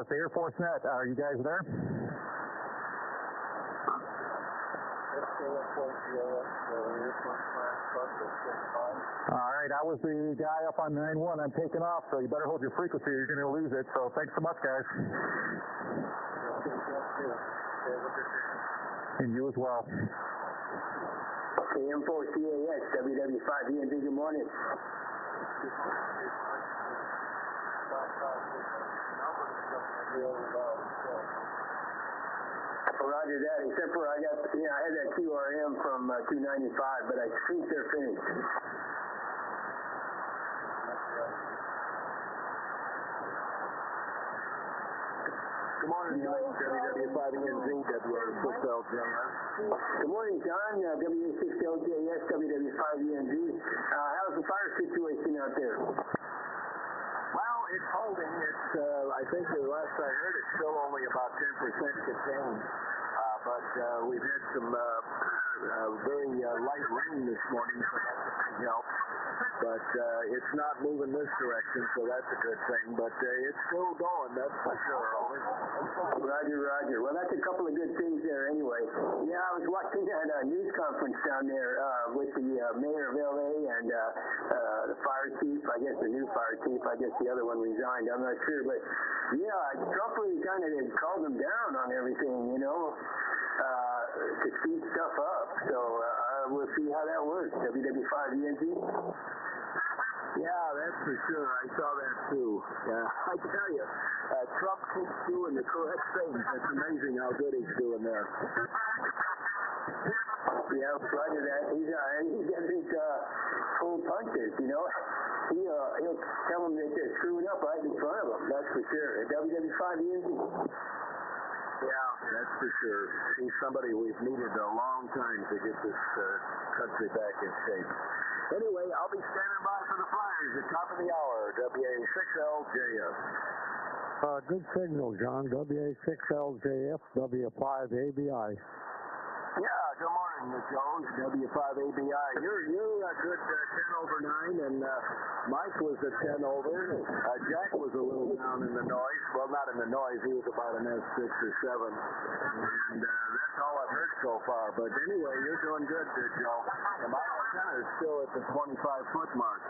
It's the Air Force Net. Are you guys there? All right, I was the guy up on 9-1. I'm taking off, so you better hold your frequency or you're going to lose it. So thanks so much, guys. And you as well. KM4CAX, WW5END, good morning. Roger that, except for I had that QRM from 295, but I think they're finished. Good morning, WW5END, WA6LJS. Good morning, John, WA6LJS, WW5END. How's the fire situation out there? Well, it's holding. It's, I think the last I heard, it's still only about 10% contained. But we've had some very light rain this morning, so that's a big help. But it's not moving this direction, so that's a good thing. But it's still going, that's for sure. Roger, Roger. Well, that's a couple of good things there anyway. Yeah, I was watching that news conference down there with the mayor of L.A. and the fire chief, I guess the new fire chief, I guess the other one resigned, I'm not sure. But yeah, Trump really kind of called them down on everything, you know, to speed stuff up. So we'll see how that works. WW5ENT. Yeah, that's for sure. I saw that too. I tell you, Trump keeps doing the correct things. It's amazing how good he's doing there. Yeah, Roger that. He doesn't pull punches, you know. He'll tell them that they're screwing up right in front of them. That's for sure. WW5ENT. Yeah, that's for sure. He's somebody we've needed a long time to get this country back in shape. Anyway, I'll be standing by for the Flyers at top of the hour, WA6LJF. Good signal, John. WA6LJF, W5ABI. Yeah, good morning, Joe. W5ABI. You're a good 10 over 9, and Mike was a 10 over. Jack was a little down in the noise. Well, not in the noise. He was about an S6 or 7. And that's all I've heard so far. But anyway, you're doing good, Joe. And my antenna is still at the 25-foot mark.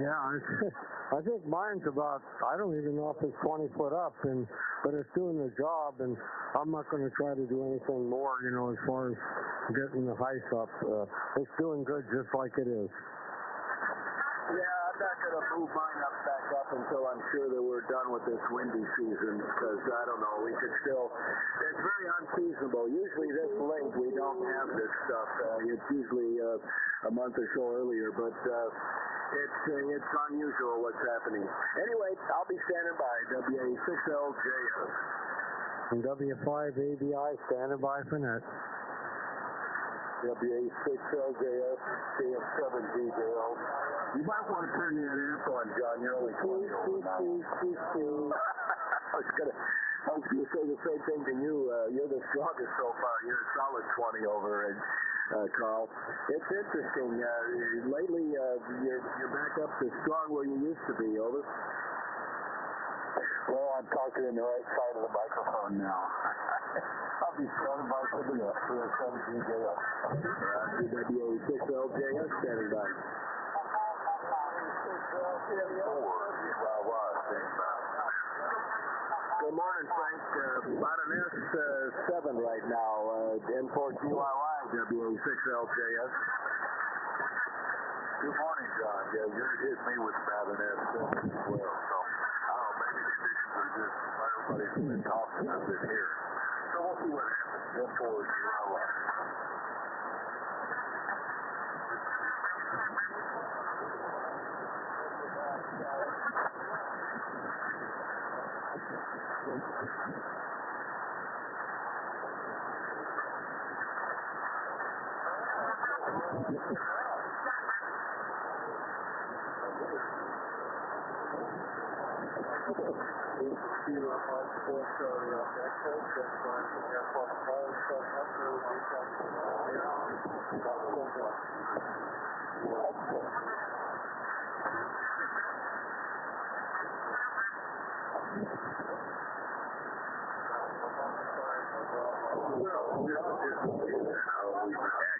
Yeah, I think mine's about, I don't even know if it's 20 foot up, but it's doing the job, and I'm not going to try to do anything more, you know, as far as getting the height up. It's doing good just like it is. Yeah, I'm not going to move mine back up until I'm sure that we're done with this windy season, because, I don't know, we could still, it's very unseasonable. Usually this late we don't have this stuff. It's usually a month or so earlier, but it's unusual what's happening. Anyway, I'll be standing by, WA6LJF. And W5ABI standing by for net. WA6LJF, KM7DJL. You might want to turn that amp on, John. You're only 20 over 9. I was going to say the same thing to you. You're the strongest so far. You're a solid 20 over, Carl. It's interesting. Lately, you're back up to strong where you used to be, over. Well, I'm talking in the right side of the microphone now. I'll be standing by for the net for the 7DJL. WA6LJS standing by. Good morning, Frank. About an S7 right now. N4GYY, WA6LJS. Good morning, John. Yeah, you're hitting me with about an S7 as well. So, I don't know, maybe the conditions are just, everybody's been talking, I've been here. So we'll see what happens. N4GYY.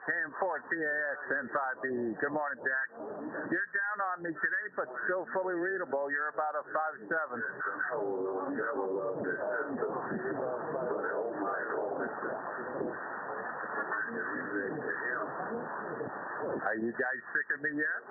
KM4CAX 10-5B. Good morning, Jack. You're down on me today, but still fully readable. You're about a 5'7". Are you guys sick of me yet?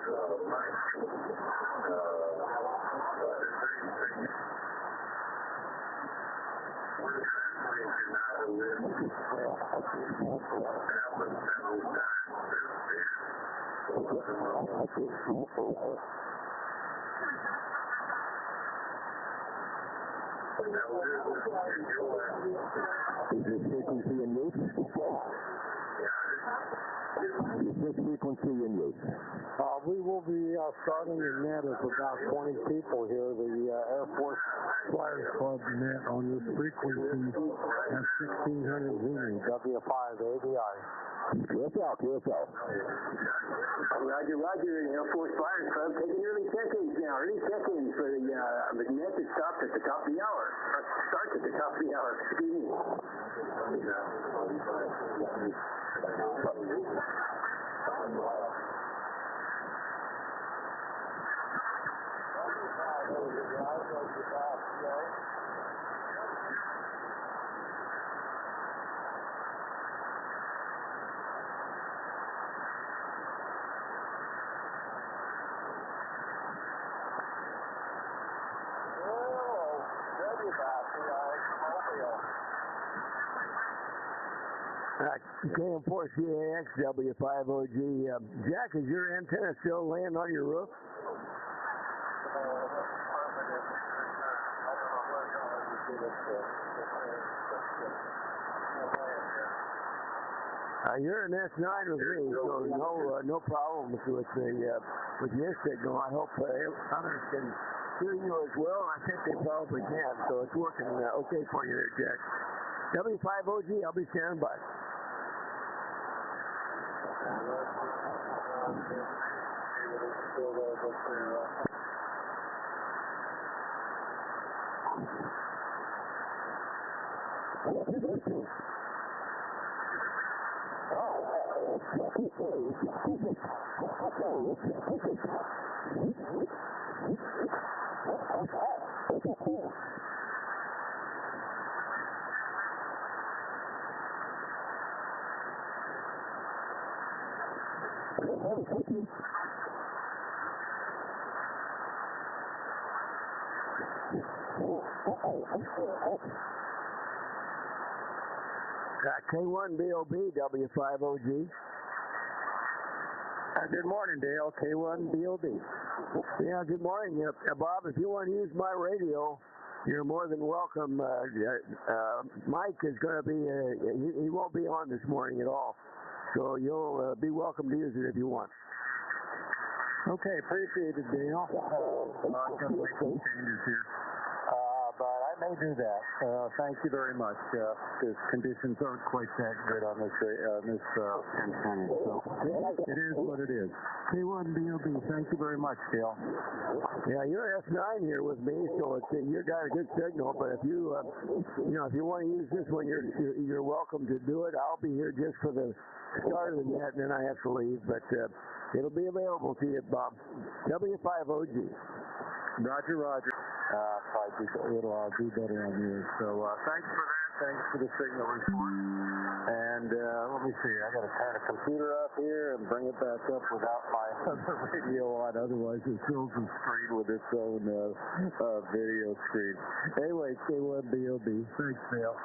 Is this frequency in use? Is this frequency in use? We will be starting the net of about 20 people here. The Air Force Flyers Club net on this frequency at 1600 Zuni, W5ABI. Yourself. Roger, Air Force Flyers Club taking early check-ins now. Early check-ins for the net that stops at the top of the hour. Or starts at the top of the hour, excuse me. KM4CAX W5OG. Jack, is your antenna still laying on your roof? You're an S9 with me, so no problems with your signal. I hope others can hear you as well. I think they probably can, so it's working okay for you there, Jack. W5OG, I'll be standing by. K1BOB, W5OG. Good morning, Dale. K1BOB. Yeah, good morning. Bob, if you want to use my radio, you're more than welcome. Mike is going to be, he won't be on this morning at all. So you'll be welcome to use it if you want. Okay, appreciate it, Dale. I'm going to make some changes here. But I may do that. Thank you very much. Because conditions aren't quite that good on this antenna. So it is what it is. K1BOB, thank you very much, Dale. Yeah, you're S9 here with me, so you got a good signal. But if you want to use this one, you're welcome to do it. I'll be here just for the start of the net, and then I have to leave. But it'll be available to you, Bob. W5OG. Roger. I'll do better on you. So thanks for that. Thanks for the signal report. And let me see. I got to turn the computer up here and bring it back up without my other radio on. Otherwise, it fills the screen with its own video screen. Anyway, K1BOB. Thanks, Dale.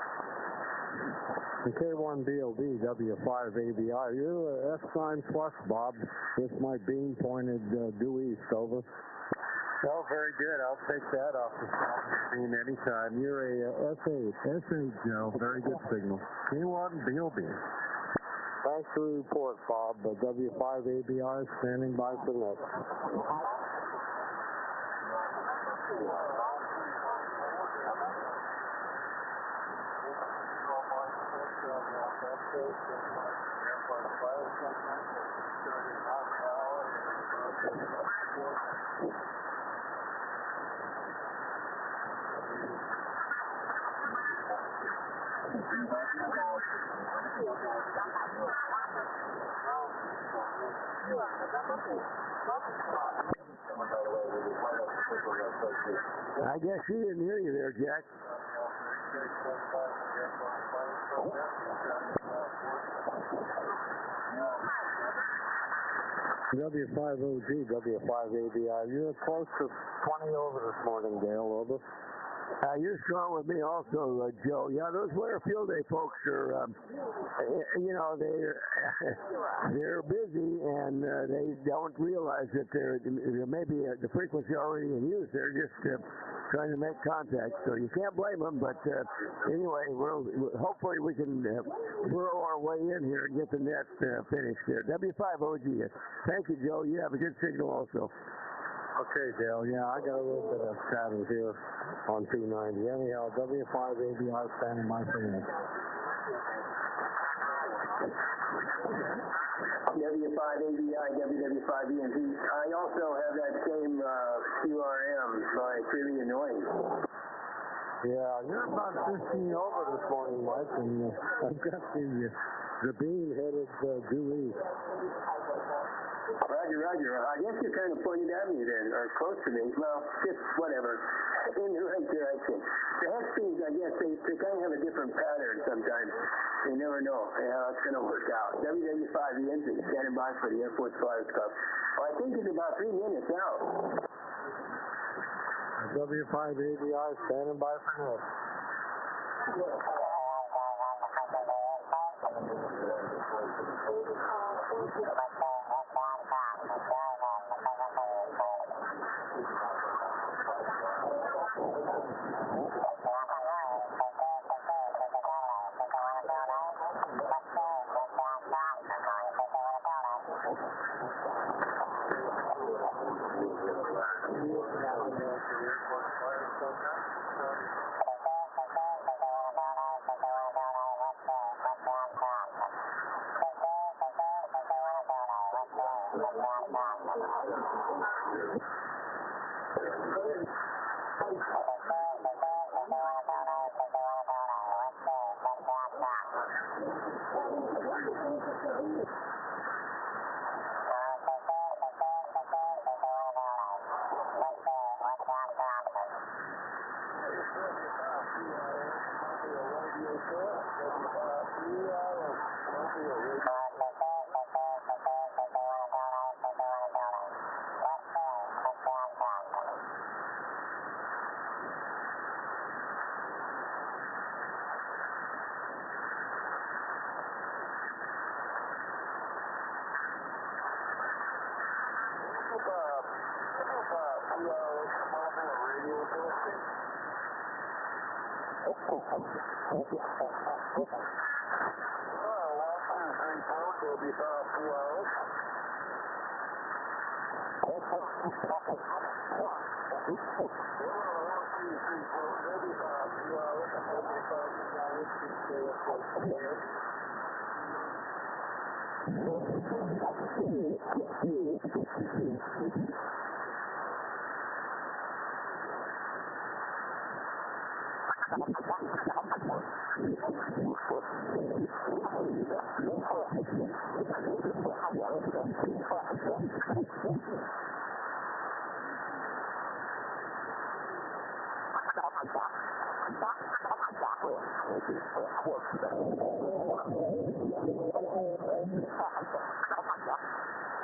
The K1BOB, W5ABI. You're S9 Plus, Bob, with my beam pointed due east, over. Oh, very good. I'll take that off the screen anytime. You're a S8, Joe. Very good signal. K1BOB. Thanks for the report, Bob. W5ABI standing by for net. I guess she didn't hear you there, Jack. W5OG, W5ABI. You're close to 20 over this morning, Dale, over. You're strong with me also, Joe. Yeah, those Winter Field Day folks are, they're busy and they don't realize that there may be the frequency already in use. They're just trying to make contact, so you can't blame them. But anyway, hopefully we can burrow our way in here and get the net finished there. W5OG. Thank you, Joe. You have a good signal also. Okay, Dale. Yeah, I got a little bit of static here on 290. Anyhow, W5ABI standing by for me. W5ABI, WW5EMP. I also have that same QRM, so it's really annoying. Yeah, you're about 15 over this morning, Mike, and I've got the beam headed due east. Roger, Roger. I guess you're kind of pointed at me then, or close to me. Well, just whatever. In the right direction. The hex beams, I guess, they kind of have a different pattern sometimes. You never know how it's going to work out. WW5, the engine, standing by for the Air Force Flyers Cup. Well, I think it's about 3 minutes out. W5ABI standing by for net.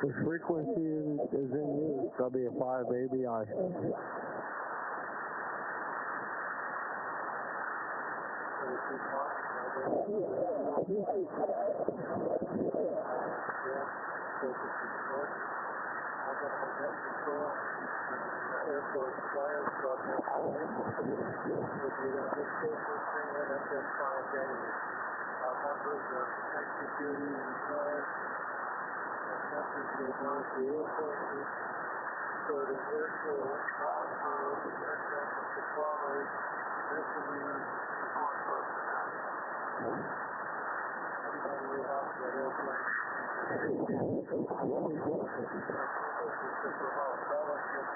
The frequency is in use, W5ABI. duty retired. Temperature above the airport. So the airport hospital aircraft to follow misdemeanor report personnel. Everybody who has that airplane. To promote fellowship.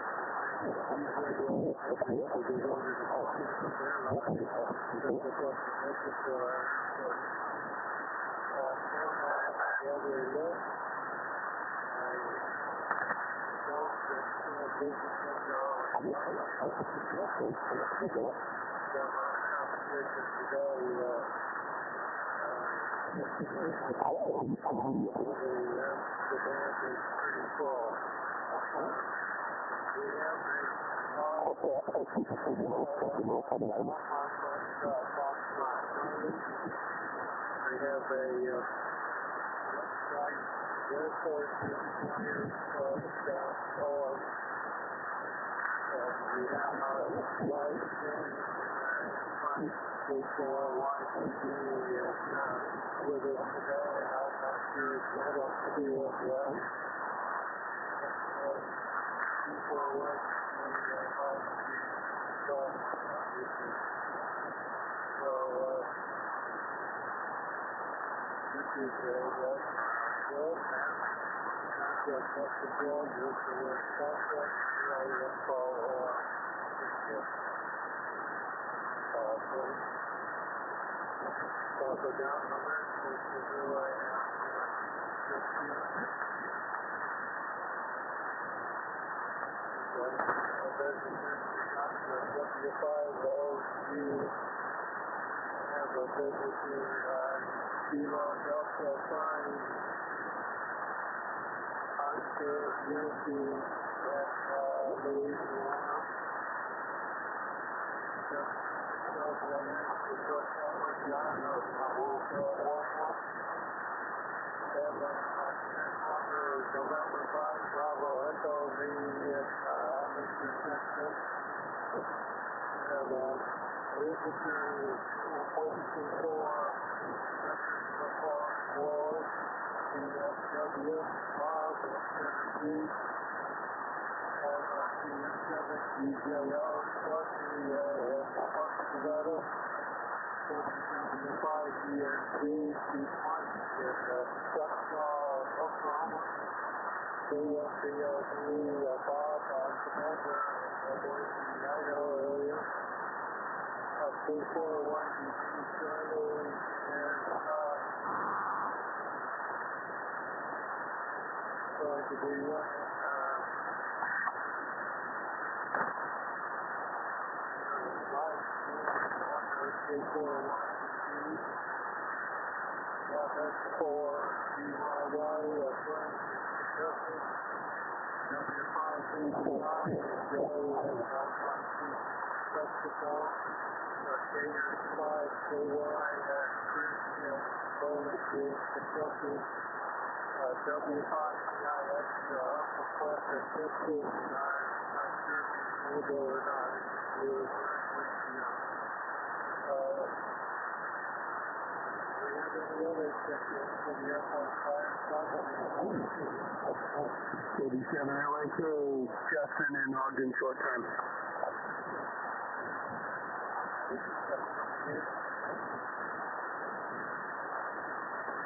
KM4CAX Justin in Ogden, short time.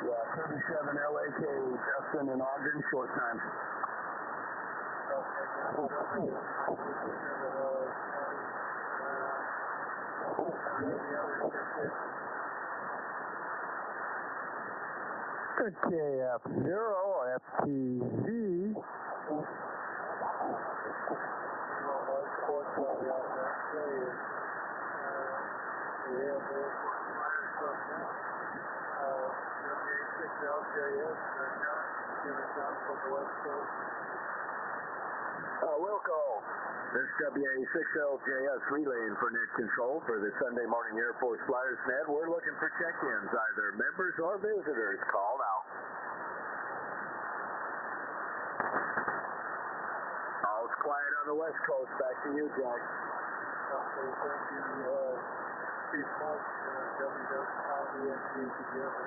Yeah, 37 LAK Justin in Ogden, short time. KF0 FTZ. Wilco, this is WA6LJS relaying for net control for the Sunday morning Air Force Flyers Net. We're looking for check-ins, either members or visitors. Call now. All's quiet on the West Coast. Back to you, Jack. Okay, thank you, Chief Mike, WWIENG together.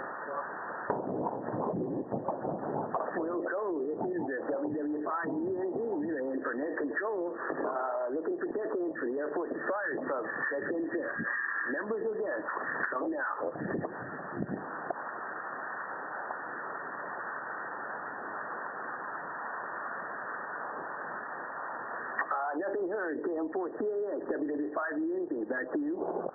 Will go. This is the WW5ENG relay in for net control. Looking for check-ins for the Air Force's fires from check-in 10. Numbers again. Come now. Nothing heard. KM4CAX WW5ENG. Back to you.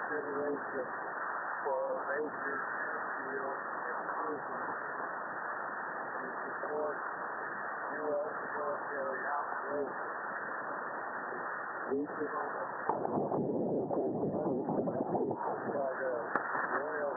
Consideration for major field improvement to support U.S. military operations. Regional by the Royal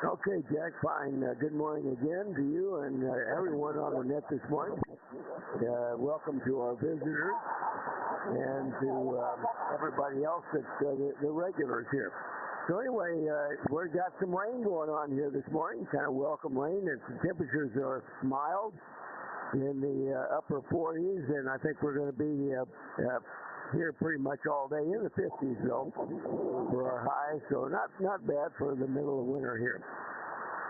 Okay, Jack, fine. Good morning again to you and everyone on the net this morning. Welcome to our visitors and to everybody else that's the regulars here. So anyway, we've got some rain going on here this morning, kind of welcome rain. The temperatures are mild in the upper 40s, and I think we're going to be here pretty much all day in the 50s, though, for our high. So not bad for the middle of winter here.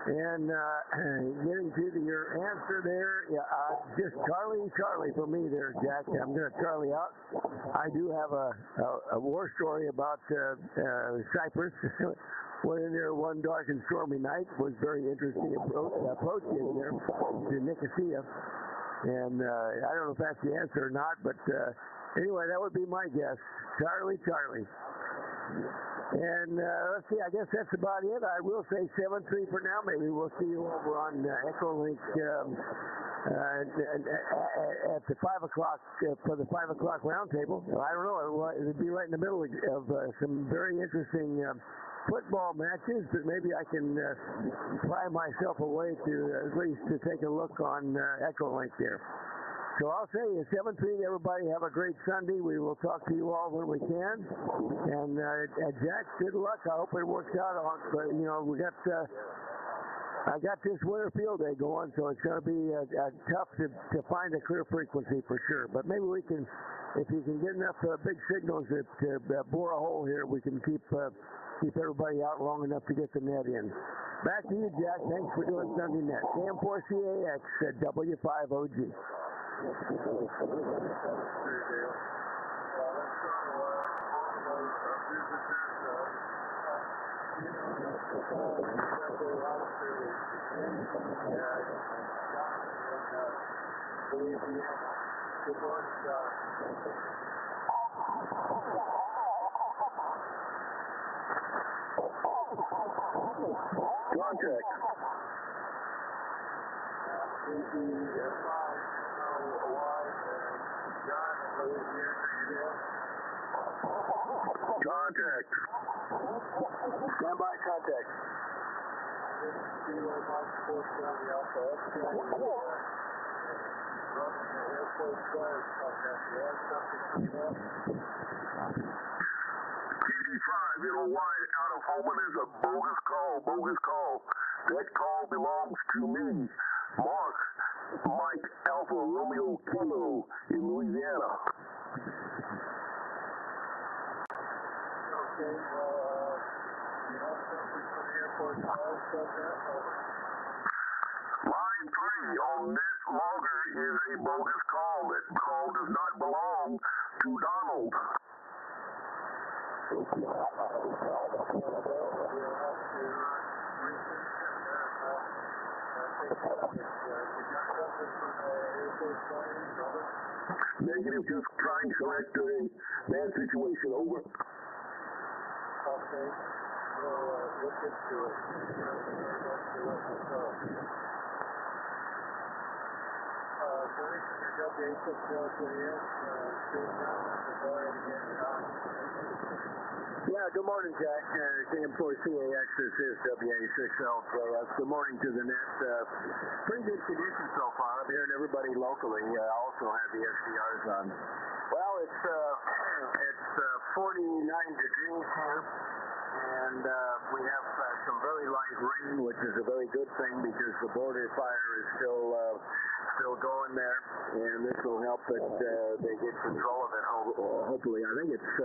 And getting to your answer there, just Charlie for me there, Jack. I'm going to Charlie out. I do have a war story about Cyprus. Went in there one dark and stormy night. Was very interesting approach in there to Nicosia. And I don't know if that's the answer or not, but anyway, that would be my guess. Charlie. And let's see, I guess that's about it. I will say 7-3 for now. Maybe we'll see you over on Echolink at the 5 o'clock for the 5 o'clock roundtable. I don't know. It'd be right in the middle of some very interesting football matches, but maybe I can pry myself away to at least to take a look on Echolink there. So I'll say 7-3, everybody have a great Sunday. We will talk to you all when we can. And Jack, good luck. I hope it works out. But I got this winter field day going, so it's going to be tough to find a clear frequency for sure. But maybe we can, if you can get enough big signals to bore a hole here, we can keep everybody out long enough to get the net in. Back to you, Jack. Thanks for doing Sunday Net. KM4CAX at W5OG. Contact. Contact. Stand by, contact. KD5, Eagle White out of Holman is a bogus call, bogus call. That call belongs to me, Mark, Mike Alpha Romeo Kilo in Louisiana. Okay, Line 3 on this logger is a bogus call. That call does not belong to Donald. Negative, just trying to correct the bad situation, over. Okay, we'll look into it. Yeah, good morning, Jack. KM4CAX, this is WA6LJS. Good morning to the net. Pretty good condition so far. I'm hearing everybody locally also have the SDRs on. Well, it's 49 degrees here, and we have some very light rain, which is a very good thing because the border fire is still going there, and this will help that they get control of it. Hopefully, I think it's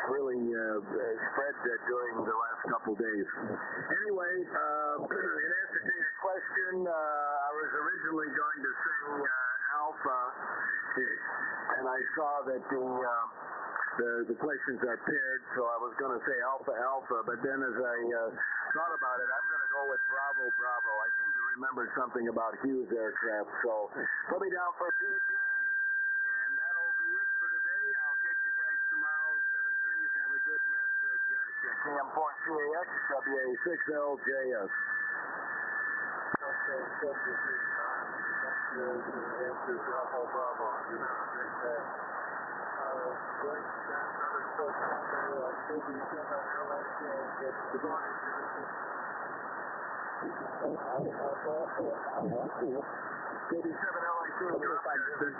really spread during the last couple days. Anyway, in answer to your question, I was originally going to say Alpha, and I saw that the questions are paired, so I was going to say Alpha, but then as I thought about it, I'm going to go with Bravo. I seem to remember something about Hughes aircraft, so put me down for PP. And that'll be it for today. I'll catch you guys tomorrow, 7-3. Have a good net, Jack. KM4CAX, WA6LJS. Okay, 73. Bravo. KD7LAK,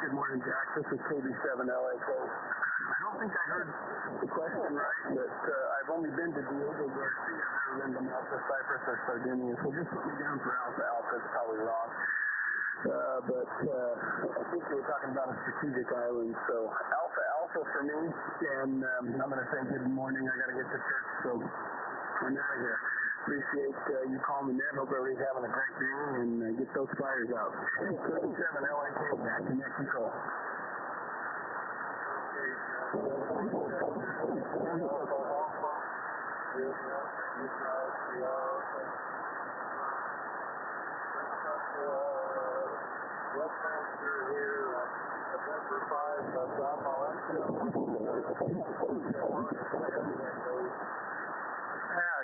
good morning, Jack. This is KD7LAK. I don't think I heard the question right, but I've only been to Diego Garcia. I've never been to Malta, Cyprus, or Sardinia, so just put me down for Alpha. It's probably wrong. But I think we were talking about a strategic island, so Alpha for me, and I'm going to say good morning. I got to get to church, so I'm out of here. Appreciate you calling the net. Hope everybody's having a great day, and get those fires out. 37LAK, back to net control. Westmaster here, November 5, Bravo.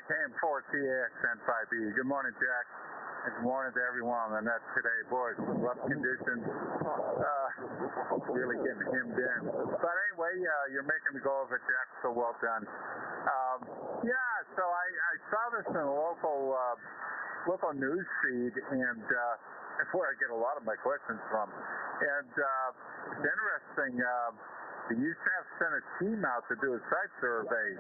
KM4CAX N5B. Good morning, Jack. And good morning to everyone on the net today. Boy, some rough conditions. Really getting hemmed in. But anyway, you're making me go over it, Jack, so well done. So I saw this in a local news feed, and that's where I get a lot of my questions from. And it's interesting. They used to have sent a team out to do a site survey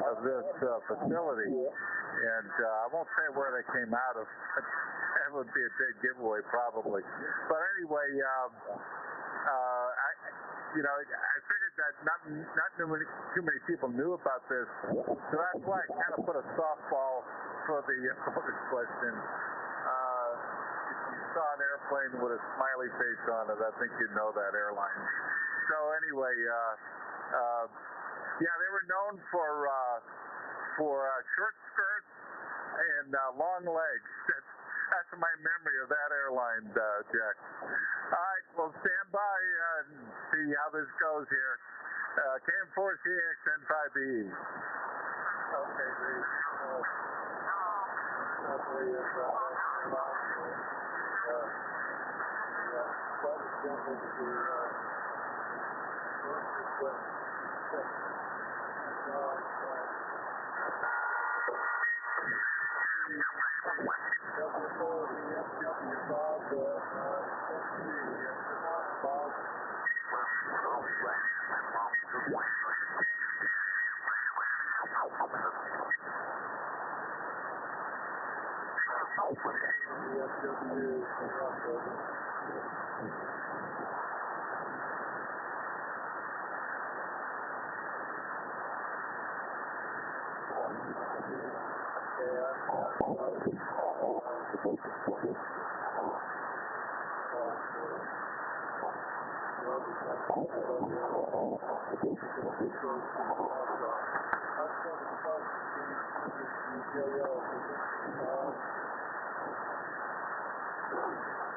of this facility, and I won't say where they came out of. That would be a big giveaway, probably. But anyway, I figured that not too many people knew about this, so that's why I kind of put a softball for the bonus question. If you saw an airplane with a smiley face on it, I think you'd know that airline. So anyway, they were known for short skirts and long legs. That's my memory of that airline, Jack. All right, well, stand by and see how this goes here. KM4CAX N5B. Okay, great.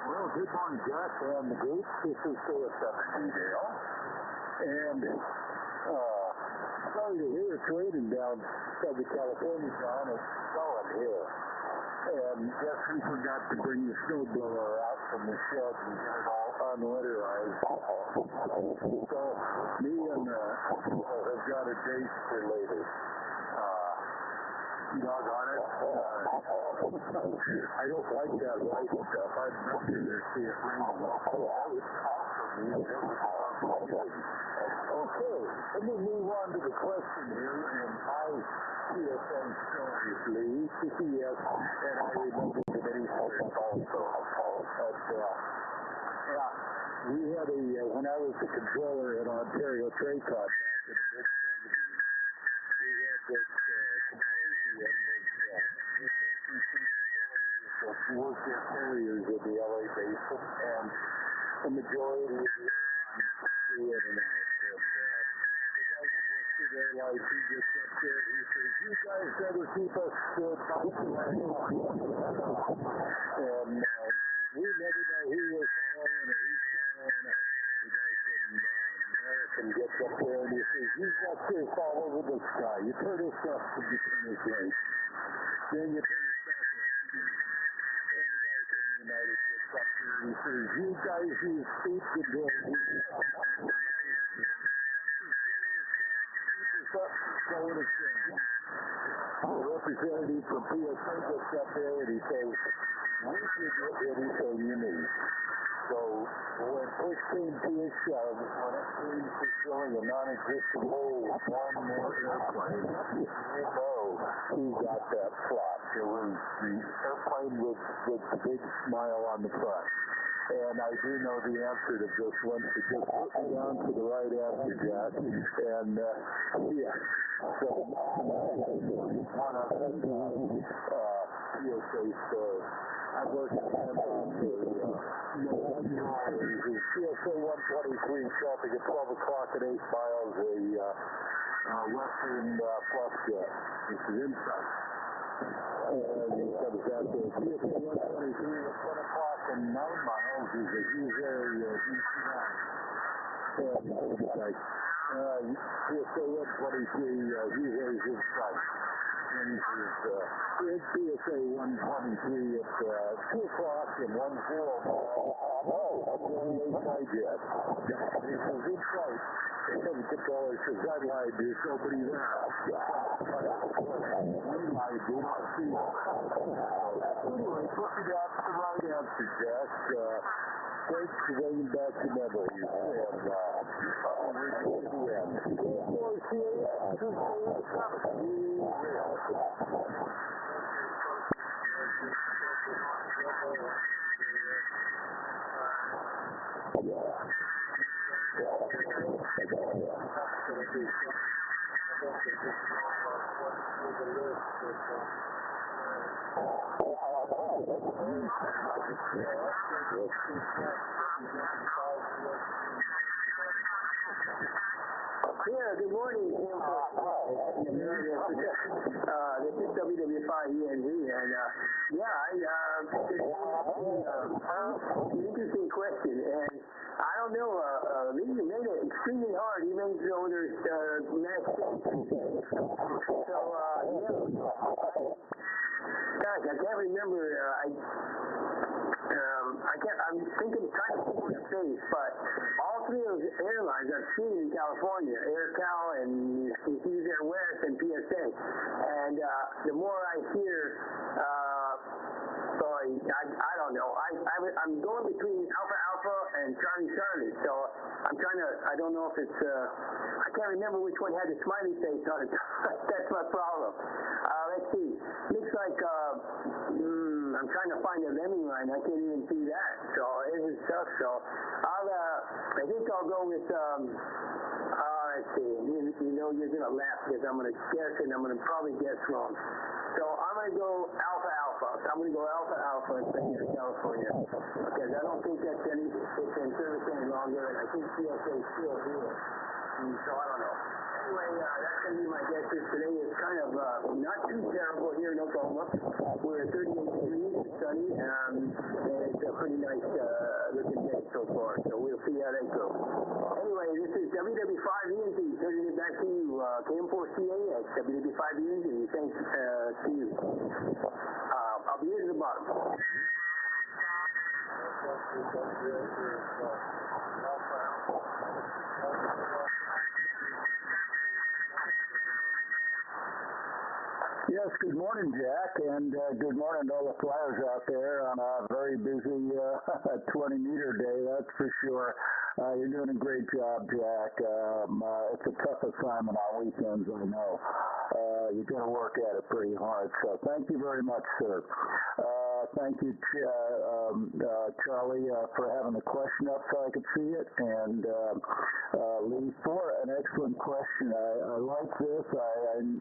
Well, good morning, Jack, and the group. This is KM4CAX Dale. And sorry to hear it's raining down Southern California, John. It's snowing here. And guess we forgot to bring the snowblower out from the shed and get it all unwinterized. So me and have got a date for later. Doggone it. I don't like that white stuff. I'd much rather see it raining. Okay, let me move on to the question here, and I CSN stories, Lee, CCS, and I remember the many stories also. But, yeah, we had when I was the controller at Ontario Trade Con back in the mid-70s, we had this work their carriers in the LA basin, and the majority of the airlines flew in and out. And the guy from Western Airlines, he gets up there and he says, "You guys better keep us bouncing right on." And we never know who we're following or who's following us. The guy from American gets up there and he says, "You've got this all over the sky. You turn us left and you turn us right. Then you turn us back left again." United gets up there and he says, "You guys use speed control. Slowing us down." The representative from PSA gets up there and he says, "We can get anything you need." So when push came to a shove, when it came to filling a non-existent hole with one more airplane, you know who got that slot. It was the airplane with the big smile on the front. And I do know the answer to this one, so just put me down to the right answer, Jack. And, yeah, so one of the PSA stores. I've worked at Amazon for PSA 123 shopping at 12 o'clock at 8 miles, a Western Plus jet. It's an inside. And he comes out there. PSA 123 at 10 o'clock and 9 miles is a Hughes area DC-9. And it's like, PSA 123 Hughes area is inside. And he's PSA 123 at 2 o'clock and 10 miles. Oh, that's the only inside jet. He says, inside. And the controller says, "I lied, there's nobody there." We lied, we don't see it. Anyway, put me down to the right answer, Jack. Thanks for bringing back the memories. And we're going to the end. KM4CAX Yeah, good morning. This is WW5ENZ, and interesting question, and I don't know, Lee, you made it extremely hard, even though there's mass. So, gosh, I can't remember, I'm trying to think of the face, but all three of those airlines I've seen in California, AirCal and Hughes Air West and PSA. And the more I hear don't know. I'm going between Alpha Alpha and Charlie Charlie. So I'm trying to. I don't know if it's. I can't remember which one had the smiley face on it. That's my problem. Let's see. Looks like I'm trying to find a lemming line. I can't even see that. So it is tough. So I think I'll go with. Let's see. You know you're gonna laugh because I'm gonna guess and I'm gonna probably guess wrong. So I'm gonna go Alpha Alpha. I'm gonna go Alpha Alpha and stay here in California because I don't think it's in service any longer, and I think CSA is still here. So I don't know. Anyway, that's going to be my guesses today. It's kind of not too terrible here in Oklahoma. We're at 38 degrees, it's sunny, and it's a pretty nice looking day so far. So we'll see how that goes. Anyway, this is WW5ENZ. Turning it back to you, KM4CAX, WW5ENZ. Thanks to you. I'll be here to the bottom. Yes, good morning, Jack, and good morning to all the flyers out there on a very busy 20-meter day, that's for sure. You're doing a great job, Jack. It's a tough assignment on weekends, I know. You're going to work at it pretty hard, so thank you very much, sir. Thank you, Charlie, for having the question up so I could see it, and Lee, for an excellent question. I like this.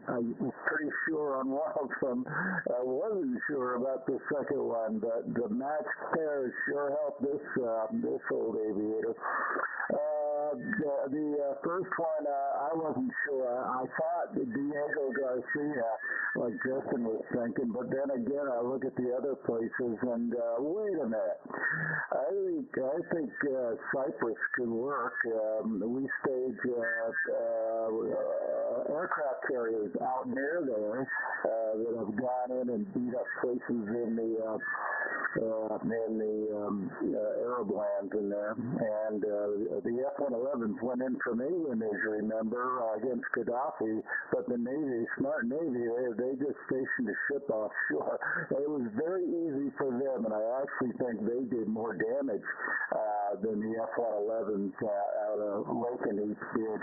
I was pretty sure on one of them. I wasn't sure about the second one, but the matched pairs sure helped this old aviator. The first one, I wasn't sure. I thought Diego Garcia, like Justin was thinking, but then again, I look at the other places and wait a minute. I think Cyprus could work. We stage aircraft carriers out near there that have gone in and beat up places in the Arab lands in there, and the F-111s went in from England, as you remember, against Gaddafi, but the Navy, smart Navy, they just stationed a ship offshore. It was very easy for them, and I actually think they did more damage than the F-111s out of Lakenheath did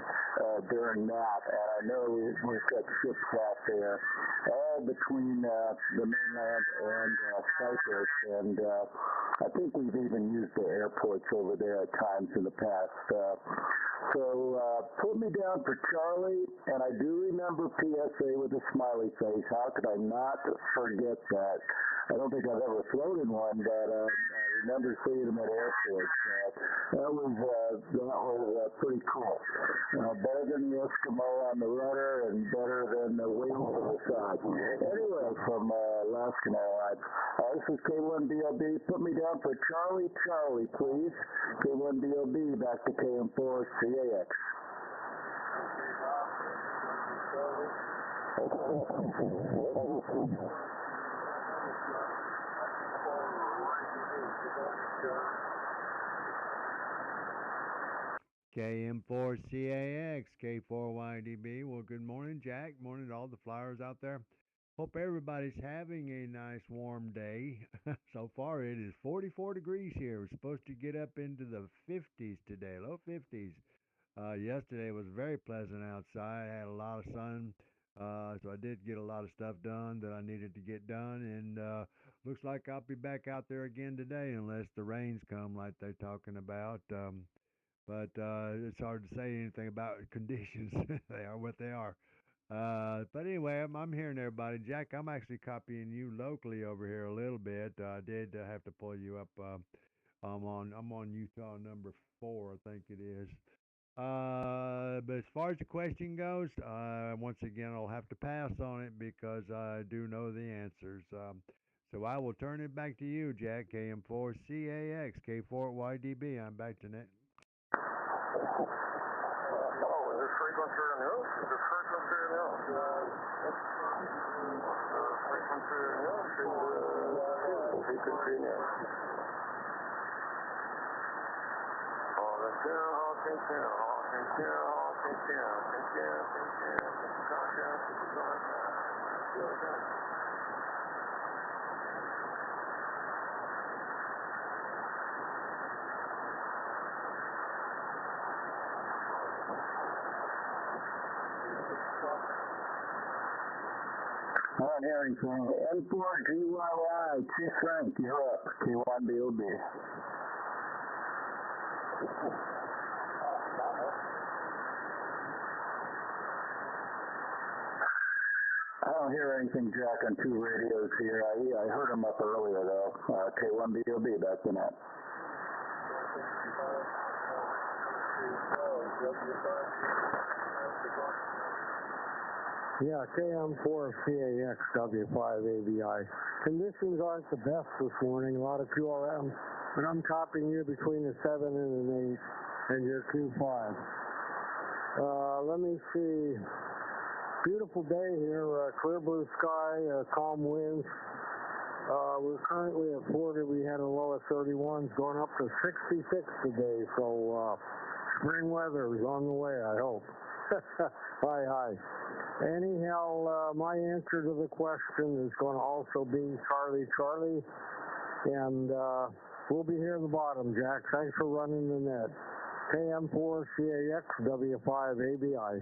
during that, and I know we've got ships out there all between the mainland and Cyprus, and I think we've even used the airports over there at times in the past. So put me down for Charlie, and I do remember PSA with a smiley face. How could I not forget that? I don't think I've ever flown in one, but I remember seeing them at airports. That was pretty cool. Better than the Eskimo on the rudder and better than the whale to the side. Anyway, from Alaskan Airlines. This is K1BLB. Put me down for Charlie, please. K1BLB, back to KM4CAX. KM4CAX, K4YDB. Well, good morning, Jack. Morning to all the flyers out there. Hope everybody's having a nice warm day. So far, it is 44 degrees here. We're supposed to get up into the 50s today, low 50s. Yesterday was very pleasant outside. I had a lot of sun, so I did get a lot of stuff done that I needed to get done. And looks like I'll be back out there again today unless the rains come like they're talking about. But it's hard to say anything about conditions. They are what they are. But anyway, I'm hearing everybody. Jack, I'm actually copying you locally over here a little bit. I did have to pull you up. I'm on Utah number 4, I think it is. But as far as the question goes, once again, I'll have to pass on it because I do know the answers. So I will turn it back to you, Jack. KM4CAX, K4YDB. I'm back to net. Hello, is this frequency in use? Is this frequency in use? Frequency in use? Frequency in use. On everything. M4GYY, Chief Frank, you're up. K1BOB. I don't hear anything, Jack, on 2 radios here. I heard them up earlier, though. K1BOB, back to net. Yeah, KM4CAX W5ABI. Conditions aren't the best this morning, a lot of QRM, but I'm copying you between the 7 and an 8, and you're Q5. Let me see. Beautiful day here, clear blue sky, calm winds. We're currently at 40. We had a low of 31s, going up to 66 today. So spring weather is on the way, I hope. Hi. Anyhow, my answer to the question is going to also be Charlie. And we'll be here at the bottom, Jack. Thanks for running the net. KM4CAX W5ABI.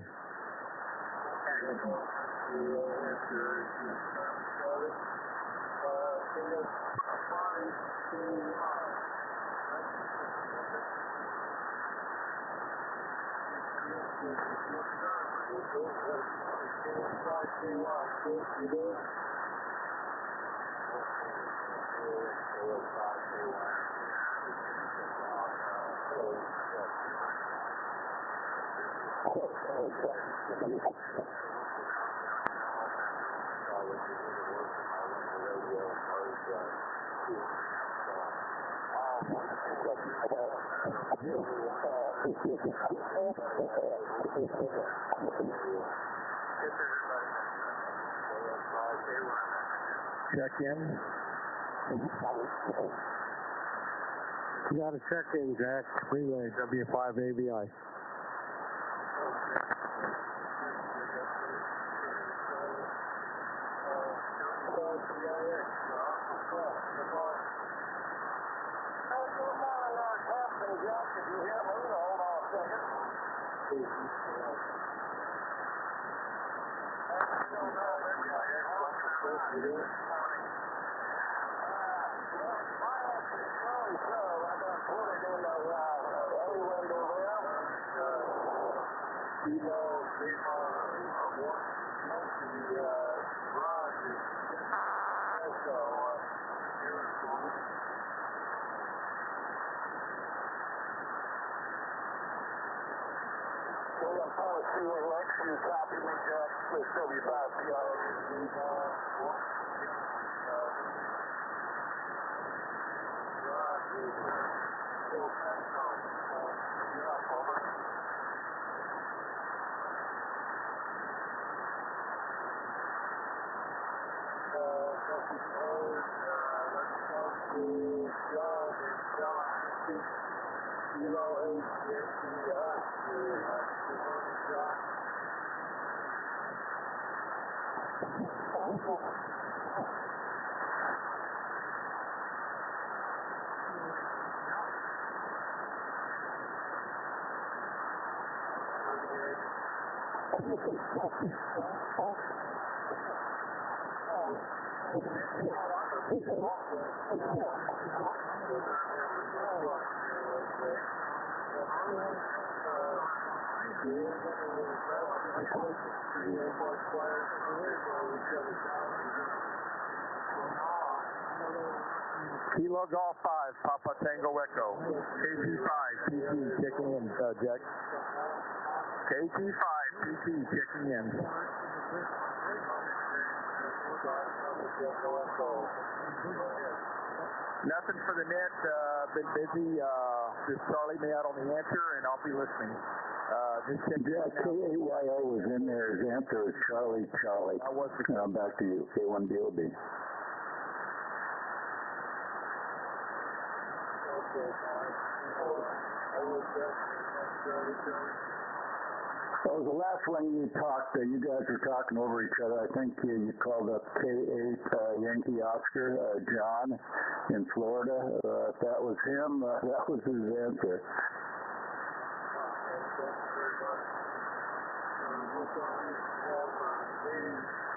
Check in. You got to check in, Jack. Relay W5ABI. Kilo Golf 5, Papa Tango Echo. KG5, PT checking in, Jack. KG5, PT checking in. Nothing for the net. Been busy. Just Charlie me out on the answer, and I'll be listening. Just Jack, KAYO was in there. His answer is Charlie. I was. Back to you, K1BOB. That was the last one you talked. You guys were talking over each other. I think you called up K8 Yankee Oscar, John in Florida. If that was him, that was his answer.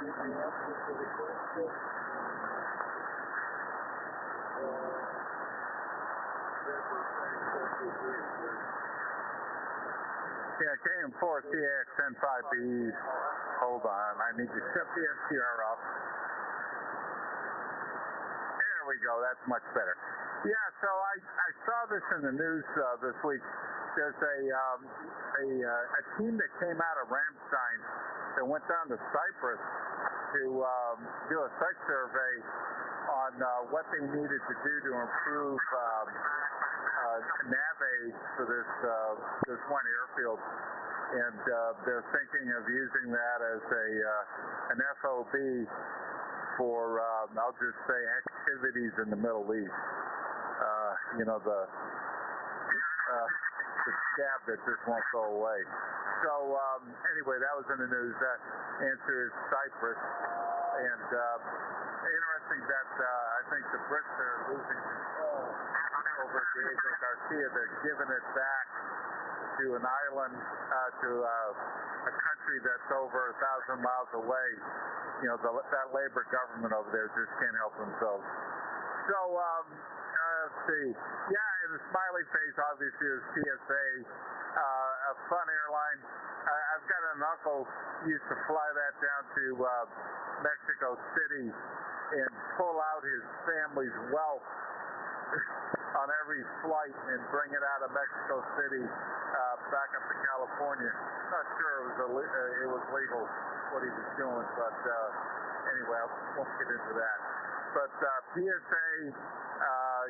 Yeah, KM4CAX N5B. Hold on, I need to set the SCR up. There we go, that's much better. Yeah, so I saw this in the news this week. There's a team that came out of Ramstein that went down to Cyprus to do a site survey on what they needed to do to improve nav aids for this one airfield, and they're thinking of using that as an FOB for I'll just say activities in the Middle East. The scab that just won't go away. So anyway, that was in the news. That answer is Cyprus, and interesting that I think the Brits are losing control over Diego Garcia. They're giving it back to an island, to a country that's over 1,000 miles away. That Labor government over there just can't help themselves. So let's see. Yeah, and the smiley face obviously is TSA, a fun airline. I've got an uncle who used to fly that down to Mexico City and pull out his family's wealth on every flight and bring it out of Mexico City back up to California. Not sure it was legal what he was doing, but anyway, I won't get into that. But PSA,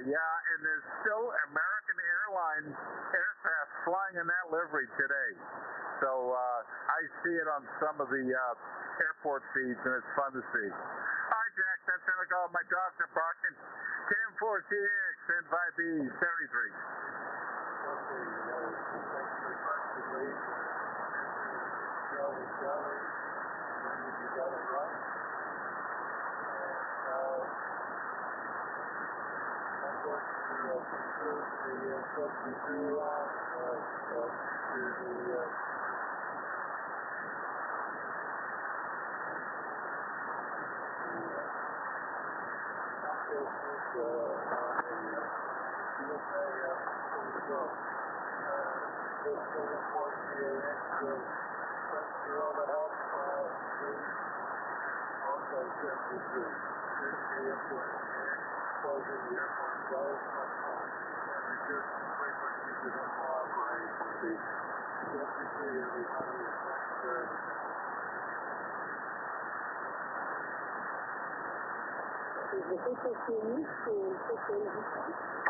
yeah, and there's still American Airlines aircraft flying in that livery today. So I see it on some of the airport feeds, and it's fun to see. All right, Jack, that's going to go. My dogs are barking. KM4CAX N5B 73.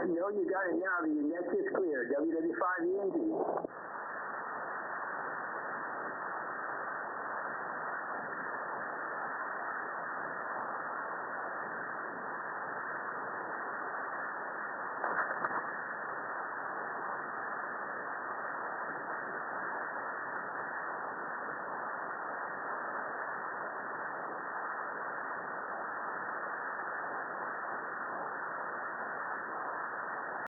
I know you got it now. The net is clear. WW5 Yankee.